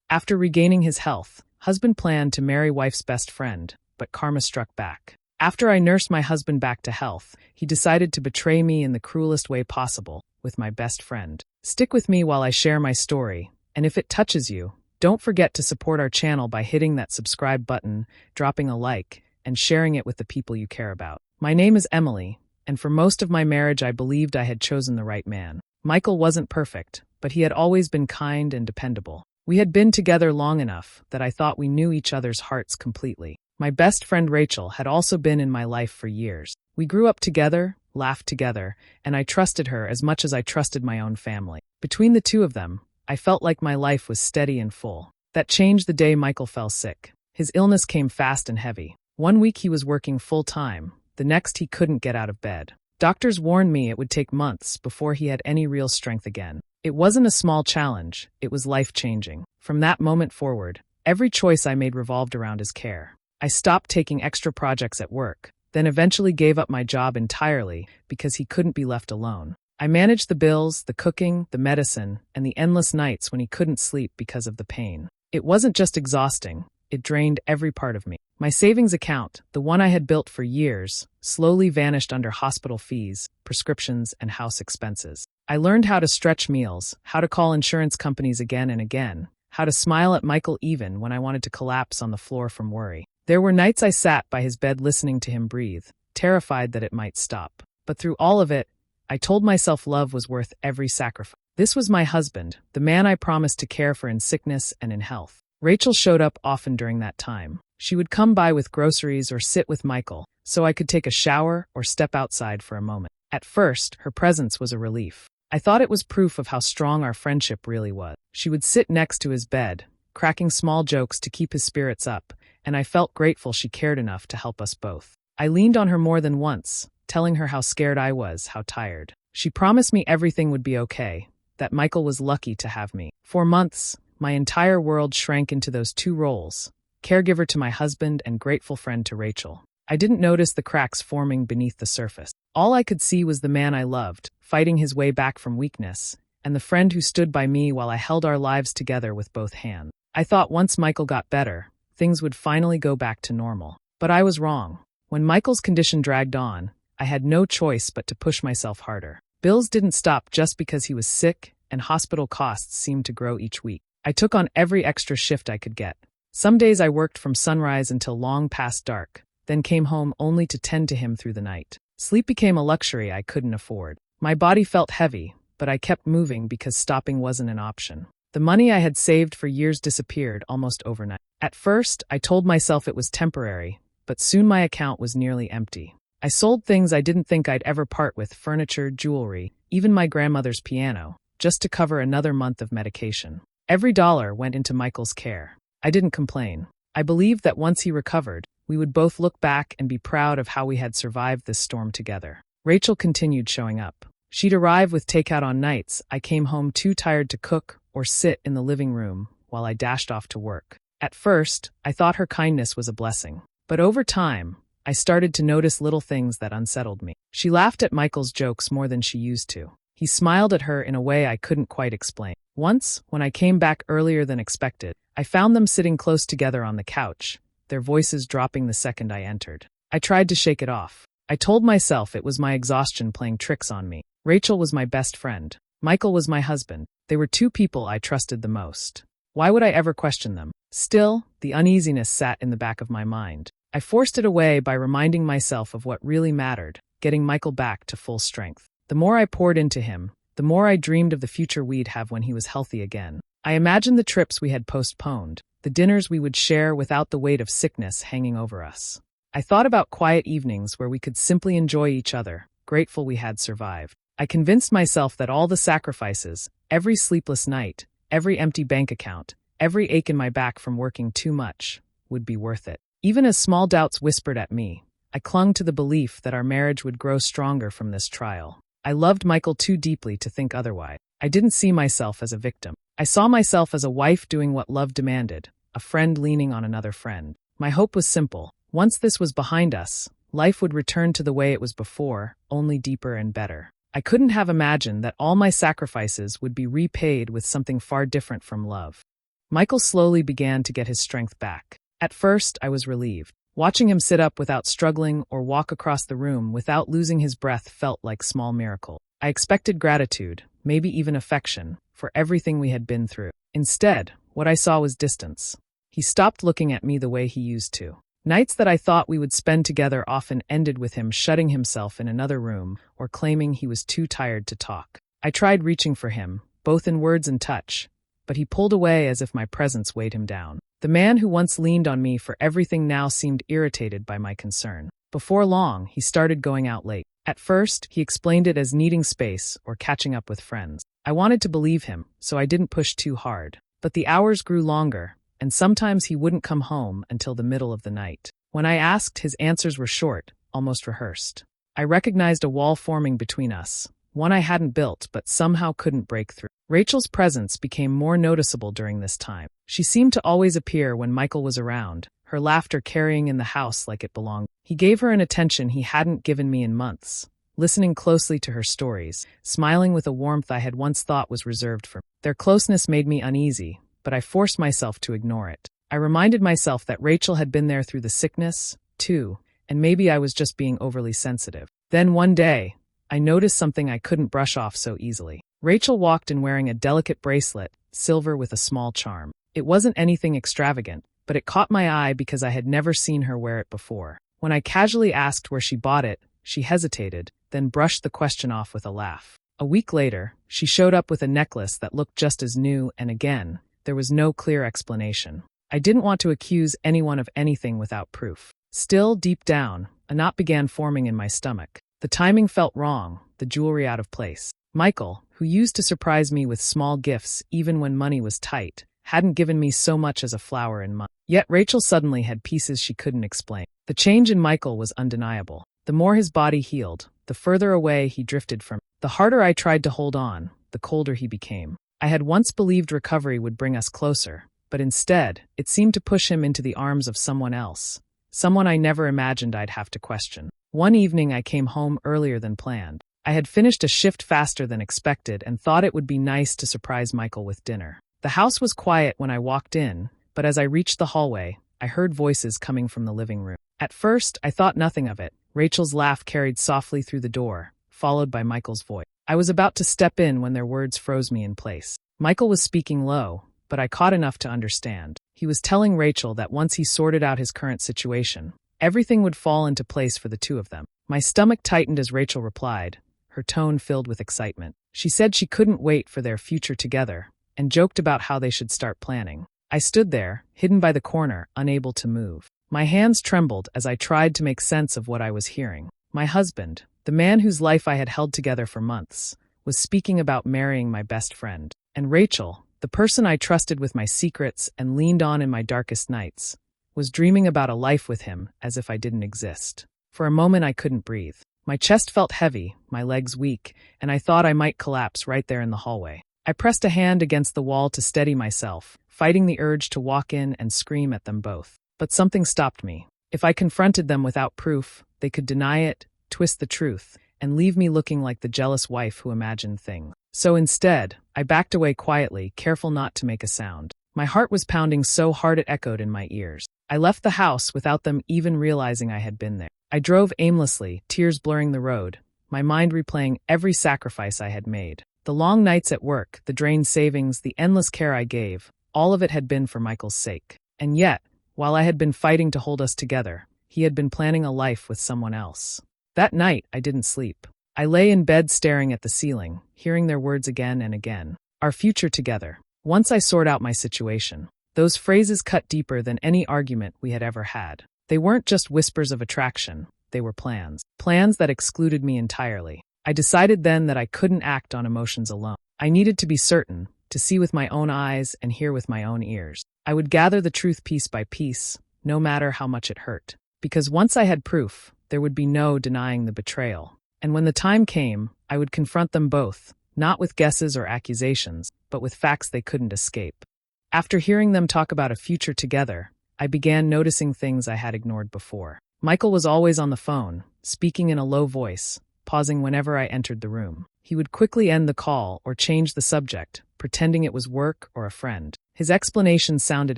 After regaining his health, husband planned to marry wife's best friend, but karma struck back. After I nursed my husband back to health, he decided to betray me in the cruelest way possible, with my best friend. Stick with me while I share my story, and if it touches you, don't forget to support our channel by hitting that subscribe button, dropping a like, and sharing it with the people you care about. My name is Emily, and for most of my marriage I believed I had chosen the right man. Michael wasn't perfect, but he had always been kind and dependable. We had been together long enough that I thought we knew each other's hearts completely. My best friend Rachel had also been in my life for years. We grew up together, laughed together, and I trusted her as much as I trusted my own family. Between the two of them, I felt like my life was steady and full. That changed the day Michael fell sick. His illness came fast and heavy. One week he was working full-time, the next he couldn't get out of bed. Doctors warned me it would take months before he had any real strength again. It wasn't a small challenge, it was life-changing. From that moment forward, every choice I made revolved around his care. I stopped taking extra projects at work, then eventually gave up my job entirely because he couldn't be left alone. I managed the bills, the cooking, the medicine, and the endless nights when he couldn't sleep because of the pain. It wasn't just exhausting, it drained every part of me. My savings account, the one I had built for years, slowly vanished under hospital fees, prescriptions, and house expenses. I learned how to stretch meals, how to call insurance companies again and again, how to smile at Michael even when I wanted to collapse on the floor from worry. There were nights I sat by his bed listening to him breathe, terrified that it might stop. But through all of it, I told myself love was worth every sacrifice. This was my husband, the man I promised to care for in sickness and in health. Rachel showed up often during that time. She would come by with groceries or sit with Michael, so I could take a shower or step outside for a moment. At first, her presence was a relief. I thought it was proof of how strong our friendship really was. She would sit next to his bed, cracking small jokes to keep his spirits up, and I felt grateful she cared enough to help us both. I leaned on her more than once, telling her how scared I was, how tired. She promised me everything would be okay, that Michael was lucky to have me. For months, my entire world shrank into those two roles, caregiver to my husband and grateful friend to Rachel. I didn't notice the cracks forming beneath the surface. All I could see was the man I loved, fighting his way back from weakness, and the friend who stood by me while I held our lives together with both hands. I thought once Michael got better, things would finally go back to normal. But I was wrong. When Michael's condition dragged on, I had no choice but to push myself harder. Bills didn't stop just because he was sick, and hospital costs seemed to grow each week. I took on every extra shift I could get. Some days I worked from sunrise until long past dark, then came home only to tend to him through the night. Sleep became a luxury I couldn't afford. My body felt heavy, but I kept moving because stopping wasn't an option. The money I had saved for years disappeared almost overnight. At first, I told myself it was temporary, but soon my account was nearly empty. I sold things I didn't think I'd ever part with: furniture, jewelry, even my grandmother's piano, just to cover another month of medication. Every dollar went into Michael's care. I didn't complain. I believed that once he recovered, we would both look back and be proud of how we had survived this storm together. Rachel continued showing up. She'd arrive with takeout on nights I came home too tired to cook or sit in the living room while I dashed off to work. At first, I thought her kindness was a blessing. But over time, I started to notice little things that unsettled me. She laughed at Michael's jokes more than she used to. He smiled at her in a way I couldn't quite explain. Once, when I came back earlier than expected, I found them sitting close together on the couch, their voices dropping the second I entered. I tried to shake it off. I told myself it was my exhaustion playing tricks on me. Rachel was my best friend. Michael was my husband. They were two people I trusted the most. Why would I ever question them? Still, the uneasiness sat in the back of my mind. I forced it away by reminding myself of what really mattered: getting Michael back to full strength. The more I poured into him, the more I dreamed of the future we'd have when he was healthy again. I imagined the trips we had postponed, the dinners we would share without the weight of sickness hanging over us. I thought about quiet evenings where we could simply enjoy each other, grateful we had survived. I convinced myself that all the sacrifices, every sleepless night, every empty bank account, every ache in my back from working too much, would be worth it. Even as small doubts whispered at me, I clung to the belief that our marriage would grow stronger from this trial. I loved Michael too deeply to think otherwise. I didn't see myself as a victim. I saw myself as a wife doing what love demanded, a friend leaning on another friend. My hope was simple. Once this was behind us, life would return to the way it was before, only deeper and better. I couldn't have imagined that all my sacrifices would be repaid with something far different from love. Michael slowly began to get his strength back. At first, I was relieved. Watching him sit up without struggling or walk across the room without losing his breath felt like small miracle. I expected gratitude, maybe even affection, for everything we had been through. Instead, what I saw was distance. He stopped looking at me the way he used to. Nights that I thought we would spend together often ended with him shutting himself in another room or claiming he was too tired to talk. I tried reaching for him, both in words and touch, but he pulled away as if my presence weighed him down. The man who once leaned on me for everything now seemed irritated by my concern. Before long, he started going out late. At first, he explained it as needing space or catching up with friends. I wanted to believe him, so I didn't push too hard. But the hours grew longer, and sometimes he wouldn't come home until the middle of the night. When I asked, his answers were short, almost rehearsed. I recognized a wall forming between us, one I hadn't built but somehow couldn't break through. Rachel's presence became more noticeable during this time. She seemed to always appear when Michael was around, her laughter carrying in the house like it belonged. He gave her an attention he hadn't given me in months, listening closely to her stories, smiling with a warmth I had once thought was reserved for me. Their closeness made me uneasy, but I forced myself to ignore it. I reminded myself that Rachel had been there through the sickness, too, and maybe I was just being overly sensitive. Then one day, I noticed something I couldn't brush off so easily. Rachel walked in wearing a delicate bracelet, silver with a small charm. It wasn't anything extravagant, but it caught my eye because I had never seen her wear it before. When I casually asked where she bought it, she hesitated, then brushed the question off with a laugh. A week later, she showed up with a necklace that looked just as new, and again, there was no clear explanation. I didn't want to accuse anyone of anything without proof. Still, deep down, a knot began forming in my stomach. The timing felt wrong, the jewelry out of place. Michael, who used to surprise me with small gifts even when money was tight, hadn't given me so much as a flower in months. Yet Rachel suddenly had pieces she couldn't explain. The change in Michael was undeniable. The more his body healed, the further away he drifted from me. The harder I tried to hold on, the colder he became. I had once believed recovery would bring us closer, but instead, it seemed to push him into the arms of someone else, someone I never imagined I'd have to question. One evening I came home earlier than planned. I had finished a shift faster than expected and thought it would be nice to surprise Michael with dinner. The house was quiet when I walked in, but as I reached the hallway, I heard voices coming from the living room. At first, I thought nothing of it. Rachel's laugh carried softly through the door, followed by Michael's voice. I was about to step in when their words froze me in place. Michael was speaking low, but I caught enough to understand. He was telling Rachel that once he sorted out his current situation, everything would fall into place for the two of them. My stomach tightened as Rachel replied, her tone filled with excitement. She said she couldn't wait for their future together, and joked about how they should start planning. I stood there, hidden by the corner, unable to move. My hands trembled as I tried to make sense of what I was hearing. My husband, the man whose life I had held together for months, was speaking about marrying my best friend. And Rachel, the person I trusted with my secrets and leaned on in my darkest nights, was dreaming about a life with him as if I didn't exist. For a moment I couldn't breathe. My chest felt heavy, my legs weak, and I thought I might collapse right there in the hallway. I pressed a hand against the wall to steady myself, fighting the urge to walk in and scream at them both. But something stopped me. If I confronted them without proof, they could deny it, twist the truth, and leave me looking like the jealous wife who imagined things. So instead, I backed away quietly, careful not to make a sound. My heart was pounding so hard it echoed in my ears. I left the house without them even realizing I had been there. I drove aimlessly, tears blurring the road, my mind replaying every sacrifice I had made. The long nights at work, the drained savings, the endless care I gave, all of it had been for Michael's sake. And yet, while I had been fighting to hold us together, he had been planning a life with someone else. That night, I didn't sleep. I lay in bed staring at the ceiling, hearing their words again and again. Our future together. Once I sort out my situation. Those phrases cut deeper than any argument we had ever had. They weren't just whispers of attraction, they were plans. Plans that excluded me entirely. I decided then that I couldn't act on emotions alone. I needed to be certain, to see with my own eyes and hear with my own ears. I would gather the truth piece by piece, no matter how much it hurt. Because once I had proof, there would be no denying the betrayal. And when the time came, I would confront them both, not with guesses or accusations, but with facts they couldn't escape. After hearing them talk about a future together, I began noticing things I had ignored before. Michael was always on the phone, speaking in a low voice, pausing whenever I entered the room. He would quickly end the call or change the subject, pretending it was work or a friend. His explanations sounded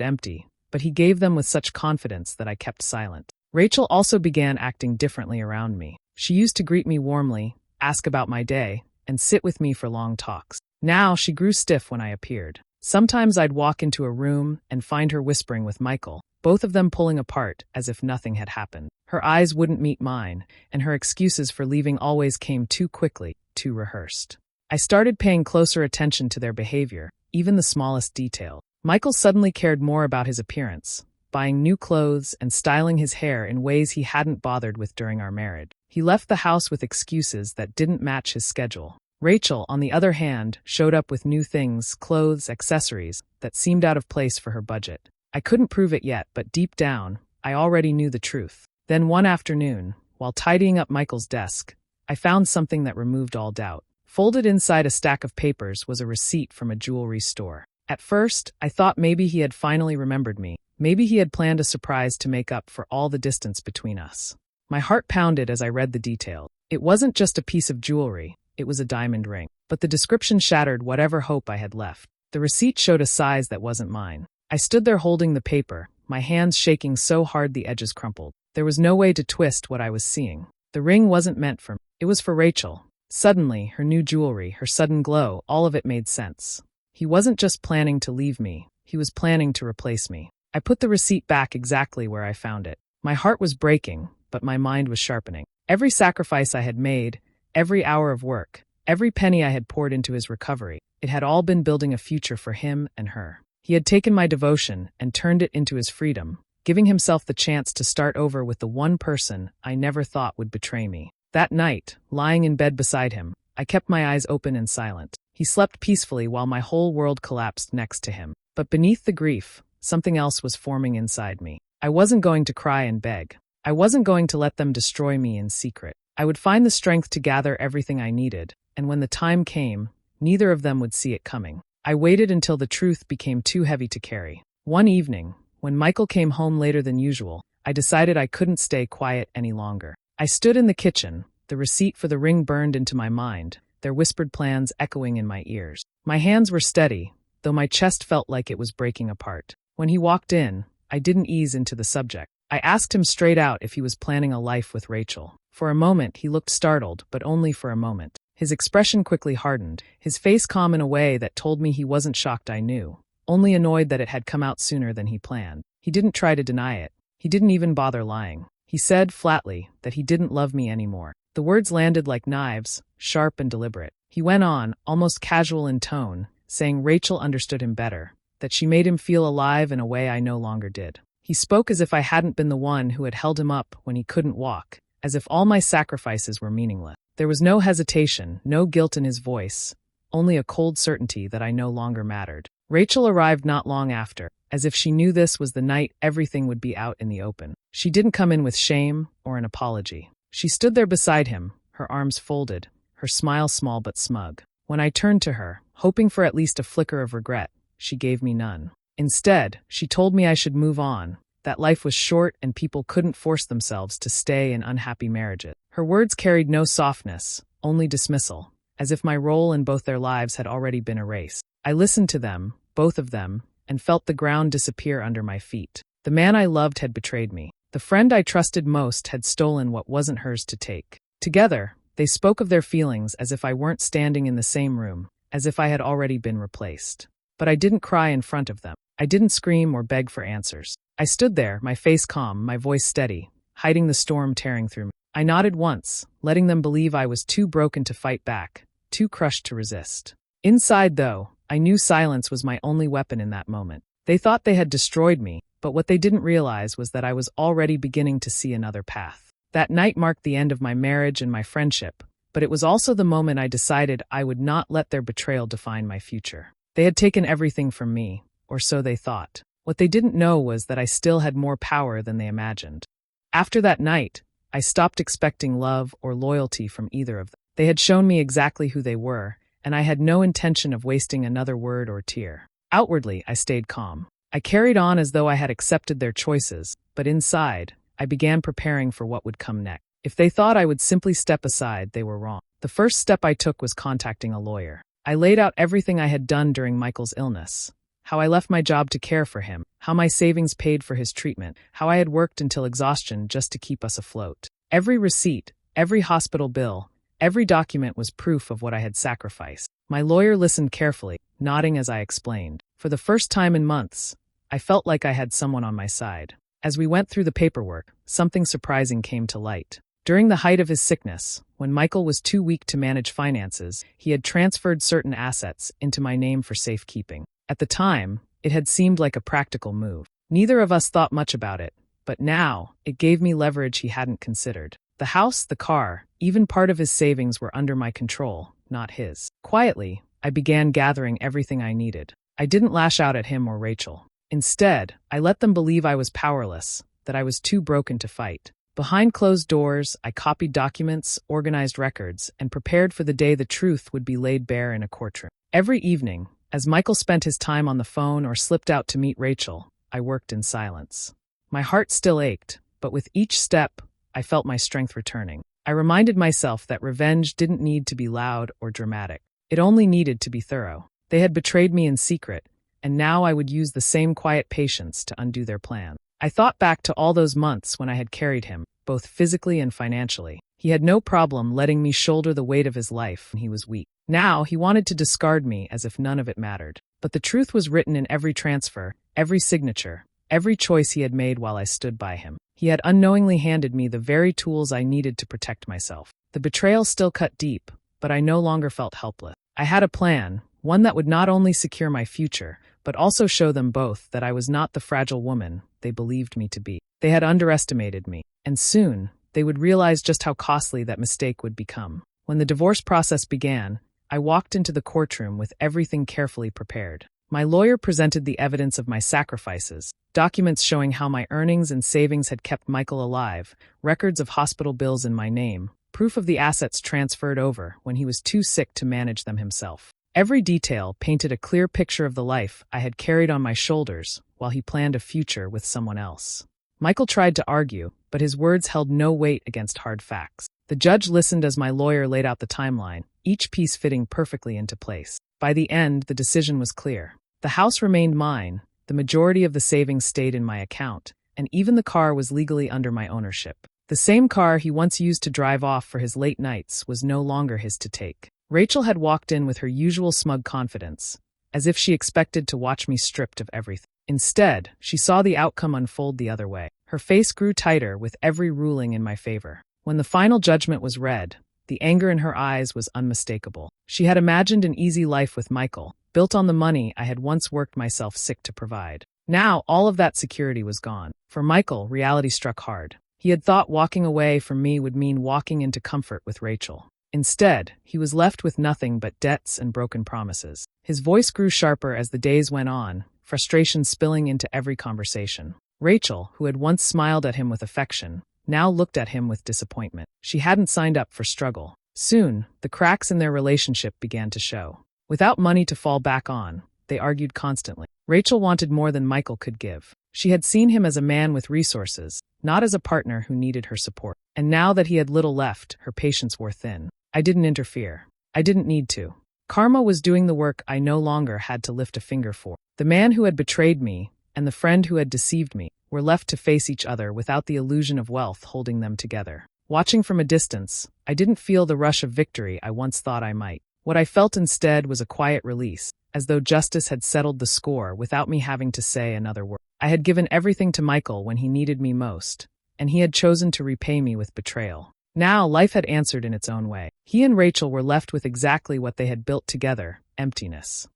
empty, but he gave them with such confidence that I kept silent. Rachel also began acting differently around me. She used to greet me warmly, ask about my day, and sit with me for long talks. Now she grew stiff when I appeared. Sometimes I'd walk into a room and find her whispering with Michael, both of them pulling apart as if nothing had happened. Her eyes wouldn't meet mine, and her excuses for leaving always came too quickly, too rehearsed. I started paying closer attention to their behavior, even the smallest detail. Michael suddenly cared more about his appearance, buying new clothes and styling his hair in ways he hadn't bothered with during our marriage. He left the house with excuses that didn't match his schedule. Rachel, on the other hand, showed up with new things, clothes, accessories, that seemed out of place for her budget. I couldn't prove it yet, but deep down, I already knew the truth. Then one afternoon, while tidying up Michael's desk, I found something that removed all doubt. Folded inside a stack of papers was a receipt from a jewelry store. At first, I thought maybe he had finally remembered me. Maybe he had planned a surprise to make up for all the distance between us. My heart pounded as I read the detail. It wasn't just a piece of jewelry, it was a diamond ring. But the description shattered whatever hope I had left. The receipt showed a size that wasn't mine. I stood there holding the paper, my hands shaking so hard the edges crumpled. There was no way to twist what I was seeing. The ring wasn't meant for me. It was for Rachel. Suddenly, her new jewelry, her sudden glow, all of it made sense. He wasn't just planning to leave me, he was planning to replace me. I put the receipt back exactly where I found it. My heart was breaking, but my mind was sharpening. Every sacrifice I had made, every hour of work, every penny I had poured into his recovery, it had all been building a future for him and her. He had taken my devotion and turned it into his freedom, giving himself the chance to start over with the one person I never thought would betray me. That night, lying in bed beside him, I kept my eyes open and silent. He slept peacefully while my whole world collapsed next to him. But beneath the grief, something else was forming inside me. I wasn't going to cry and beg. I wasn't going to let them destroy me in secret. I would find the strength to gather everything I needed, and when the time came, neither of them would see it coming. I waited until the truth became too heavy to carry. One evening, when Michael came home later than usual, I decided I couldn't stay quiet any longer. I stood in the kitchen, the receipt for the ring burned into my mind, their whispered plans echoing in my ears. My hands were steady, though my chest felt like it was breaking apart. When he walked in, I didn't ease into the subject. I asked him straight out if he was planning a life with Rachel. For a moment, he looked startled, but only for a moment. His expression quickly hardened, his face calm in a way that told me he wasn't shocked I knew, only annoyed that it had come out sooner than he planned. He didn't try to deny it. He didn't even bother lying. He said, flatly, that he didn't love me anymore. The words landed like knives, sharp and deliberate. He went on, almost casual in tone, saying Rachel understood him better, that she made him feel alive in a way I no longer did. He spoke as if I hadn't been the one who had held him up when he couldn't walk, as if all my sacrifices were meaningless. There was no hesitation, no guilt in his voice, only a cold certainty that I no longer mattered. Rachel arrived not long after, as if she knew this was the night everything would be out in the open. She didn't come in with shame or an apology. She stood there beside him, her arms folded, her smile small but smug. When I turned to her, hoping for at least a flicker of regret, she gave me none. Instead, she told me I should move on, that life was short and people couldn't force themselves to stay in unhappy marriages. Her words carried no softness, only dismissal, as if my role in both their lives had already been erased. I listened to them, both of them, and felt the ground disappear under my feet. The man I loved had betrayed me. The friend I trusted most had stolen what wasn't hers to take. Together, they spoke of their feelings as if I weren't standing in the same room, as if I had already been replaced. But I didn't cry in front of them. I didn't scream or beg for answers. I stood there, my face calm, my voice steady, hiding the storm tearing through me. I nodded once, letting them believe I was too broken to fight back, too crushed to resist. Inside, though, I knew silence was my only weapon in that moment. They thought they had destroyed me, but what they didn't realize was that I was already beginning to see another path. That night marked the end of my marriage and my friendship, but it was also the moment I decided I would not let their betrayal define my future. They had taken everything from me, or so they thought. What they didn't know was that I still had more power than they imagined. After that night, I stopped expecting love or loyalty from either of them. They had shown me exactly who they were, and I had no intention of wasting another word or tear. Outwardly, I stayed calm. I carried on as though I had accepted their choices, but inside, I began preparing for what would come next. If they thought I would simply step aside, they were wrong. The first step I took was contacting a lawyer. I laid out everything I had done during Michael's illness, how I left my job to care for him, how my savings paid for his treatment, how I had worked until exhaustion just to keep us afloat. Every receipt, every hospital bill, every document was proof of what I had sacrificed. My lawyer listened carefully, nodding as I explained. For the first time in months, I felt like I had someone on my side. As we went through the paperwork, something surprising came to light. During the height of his sickness, when Michael was too weak to manage finances, he had transferred certain assets into my name for safekeeping. At the time, it had seemed like a practical move. Neither of us thought much about it, but now, it gave me leverage he hadn't considered. The house, the car, even part of his savings were under my control, not his. Quietly, I began gathering everything I needed. I didn't lash out at him or Rachel. Instead, I let them believe I was powerless, that I was too broken to fight. Behind closed doors, I copied documents, organized records, and prepared for the day the truth would be laid bare in a courtroom. Every evening, as Michael spent his time on the phone or slipped out to meet Rachel, I worked in silence. My heart still ached, but with each step, I felt my strength returning. I reminded myself that revenge didn't need to be loud or dramatic. It only needed to be thorough. They had betrayed me in secret, and now I would use the same quiet patience to undo their plan. I thought back to all those months when I had carried him, both physically and financially. He had no problem letting me shoulder the weight of his life when he was weak. Now he wanted to discard me as if none of it mattered. But the truth was written in every transfer, every signature, every choice he had made while I stood by him. He had unknowingly handed me the very tools I needed to protect myself. The betrayal still cut deep, but I no longer felt helpless. I had a plan, one that would not only secure my future, but also show them both that I was not the fragile woman they believed me to be. They had underestimated me, and soon, they would realize just how costly that mistake would become. When the divorce process began, I walked into the courtroom with everything carefully prepared. My lawyer presented the evidence of my sacrifices, documents showing how my earnings and savings had kept Michael alive, records of hospital bills in my name, proof of the assets transferred over when he was too sick to manage them himself. Every detail painted a clear picture of the life I had carried on my shoulders while he planned a future with someone else. Michael tried to argue, but his words held no weight against hard facts. The judge listened as my lawyer laid out the timeline, each piece fitting perfectly into place. By the end, the decision was clear. The house remained mine, the majority of the savings stayed in my account, and even the car was legally under my ownership. The same car he once used to drive off for his late nights was no longer his to take. Rachel had walked in with her usual smug confidence, as if she expected to watch me stripped of everything. Instead, she saw the outcome unfold the other way. Her face grew tighter with every ruling in my favor. When the final judgment was read, the anger in her eyes was unmistakable. She had imagined an easy life with Michael, built on the money I had once worked myself sick to provide. Now, all of that security was gone. For Michael, reality struck hard. He had thought walking away from me would mean walking into comfort with Rachel. Instead, he was left with nothing but debts and broken promises. His voice grew sharper as the days went on, frustration spilling into every conversation. Rachel, who had once smiled at him with affection, now looked at him with disappointment. She hadn't signed up for struggle. Soon, the cracks in their relationship began to show. Without money to fall back on, they argued constantly. Rachel wanted more than Michael could give. She had seen him as a man with resources, not as a partner who needed her support. And now that he had little left, her patience wore thin. I didn't interfere. I didn't need to. Karma was doing the work I no longer had to lift a finger for. The man who had betrayed me, and the friend who had deceived me, were left to face each other without the illusion of wealth holding them together. Watching from a distance, I didn't feel the rush of victory I once thought I might. What I felt instead was a quiet release, as though justice had settled the score without me having to say another word. I had given everything to Michael when he needed me most, and he had chosen to repay me with betrayal. Now, life had answered in its own way. He and Rachel were left with exactly what they had built together: emptiness.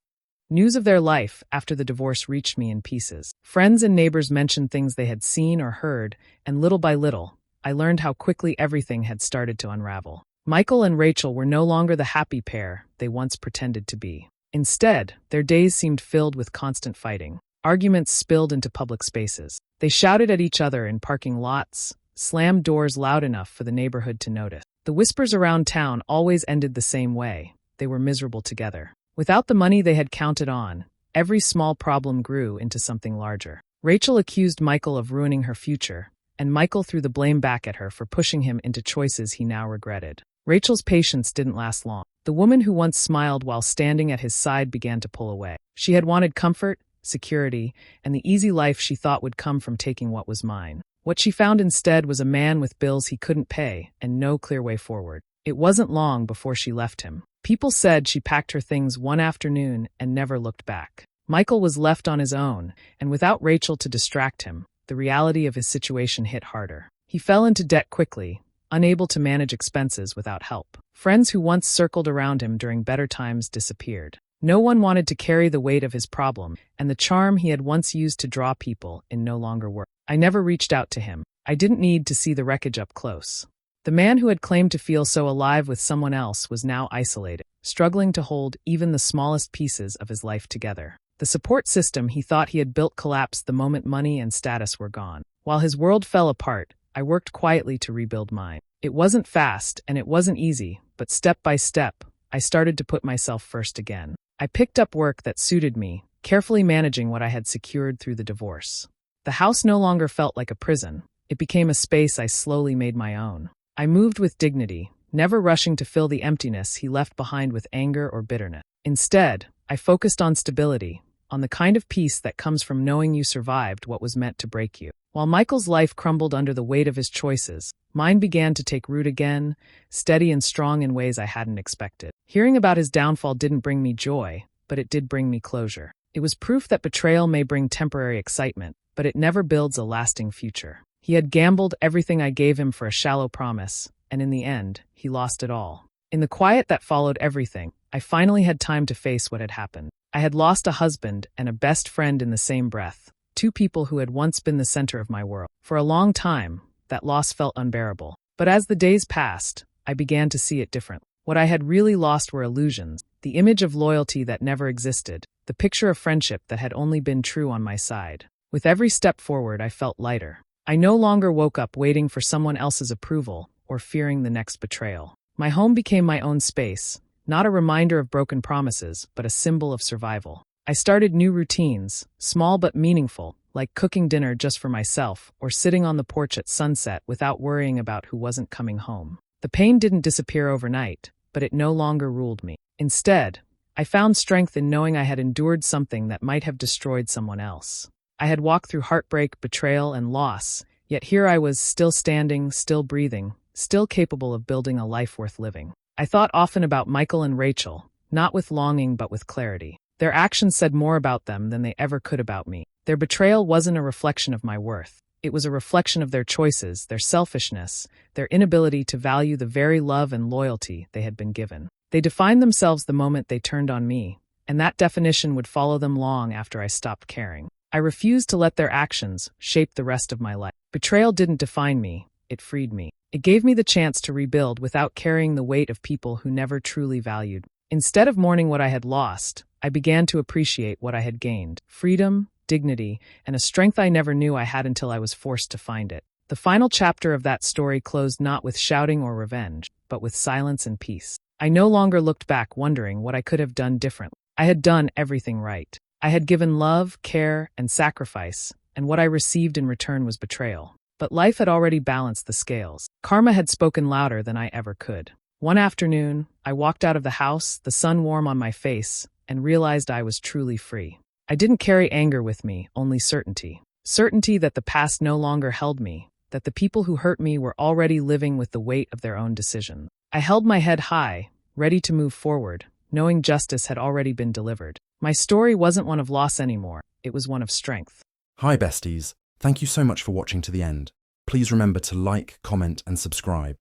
News of their life after the divorce reached me in pieces. Friends and neighbors mentioned things they had seen or heard, and little by little, I learned how quickly everything had started to unravel. Michael and Rachel were no longer the happy pair they once pretended to be. Instead, their days seemed filled with constant fighting. Arguments spilled into public spaces. They shouted at each other in parking lots, slammed doors loud enough for the neighborhood to notice. The whispers around town always ended the same way. They were miserable together. Without the money they had counted on, every small problem grew into something larger. Rachel accused Michael of ruining her future, and Michael threw the blame back at her for pushing him into choices he now regretted. Rachel's patience didn't last long. The woman who once smiled while standing at his side began to pull away. She had wanted comfort, security, and the easy life she thought would come from taking what was mine. What she found instead was a man with bills he couldn't pay and no clear way forward. It wasn't long before she left him. People said she packed her things one afternoon and never looked back. Michael was left on his own, and without Rachel to distract him, the reality of his situation hit harder. He fell into debt quickly, unable to manage expenses without help. Friends who once circled around him during better times disappeared. No one wanted to carry the weight of his problem, and the charm he had once used to draw people in no longer worked. I never reached out to him. I didn't need to see the wreckage up close. The man who had claimed to feel so alive with someone else was now isolated, struggling to hold even the smallest pieces of his life together. The support system he thought he had built collapsed the moment money and status were gone. While his world fell apart, I worked quietly to rebuild mine. It wasn't fast and it wasn't easy, but step by step, I started to put myself first again. I picked up work that suited me, carefully managing what I had secured through the divorce. The house no longer felt like a prison. It became a space I slowly made my own. I moved with dignity, never rushing to fill the emptiness he left behind with anger or bitterness. Instead, I focused on stability, on the kind of peace that comes from knowing you survived what was meant to break you. While Michael's life crumbled under the weight of his choices, mine began to take root again, steady and strong in ways I hadn't expected. Hearing about his downfall didn't bring me joy, but it did bring me closure. It was proof that betrayal may bring temporary excitement, but it never builds a lasting future. He had gambled everything I gave him for a shallow promise, and in the end, he lost it all. In the quiet that followed everything, I finally had time to face what had happened. I had lost a husband and a best friend in the same breath, two people who had once been the center of my world. For a long time, that loss felt unbearable. But as the days passed, I began to see it differently. What I had really lost were illusions, the image of loyalty that never existed, the picture of friendship that had only been true on my side. With every step forward, I felt lighter. I no longer woke up waiting for someone else's approval or fearing the next betrayal. My home became my own space, not a reminder of broken promises, but a symbol of survival. I started new routines, small but meaningful, like cooking dinner just for myself or sitting on the porch at sunset without worrying about who wasn't coming home. The pain didn't disappear overnight, but it no longer ruled me. Instead, I found strength in knowing I had endured something that might have destroyed someone else. I had walked through heartbreak, betrayal, and loss, yet here I was, still standing, still breathing, still capable of building a life worth living. I thought often about Michael and Rachel, not with longing but with clarity. Their actions said more about them than they ever could about me. Their betrayal wasn't a reflection of my worth. It was a reflection of their choices, their selfishness, their inability to value the very love and loyalty they had been given. They defined themselves the moment they turned on me, and that definition would follow them long after I stopped caring. I refused to let their actions shape the rest of my life. Betrayal didn't define me, it freed me. It gave me the chance to rebuild without carrying the weight of people who never truly valued me. Instead of mourning what I had lost, I began to appreciate what I had gained: freedom, dignity, and a strength I never knew I had until I was forced to find it. The final chapter of that story closed not with shouting or revenge, but with silence and peace. I no longer looked back wondering what I could have done differently. I had done everything right. I had given love, care, and sacrifice, and what I received in return was betrayal. But life had already balanced the scales. Karma had spoken louder than I ever could. One afternoon, I walked out of the house, the sun warm on my face, and realized I was truly free. I didn't carry anger with me, only certainty. Certainty that the past no longer held me, that the people who hurt me were already living with the weight of their own decisions. I held my head high, ready to move forward, knowing justice had already been delivered. My story wasn't one of loss anymore, it was one of strength. Hi besties, thank you so much for watching to the end. Please remember to like, comment and subscribe.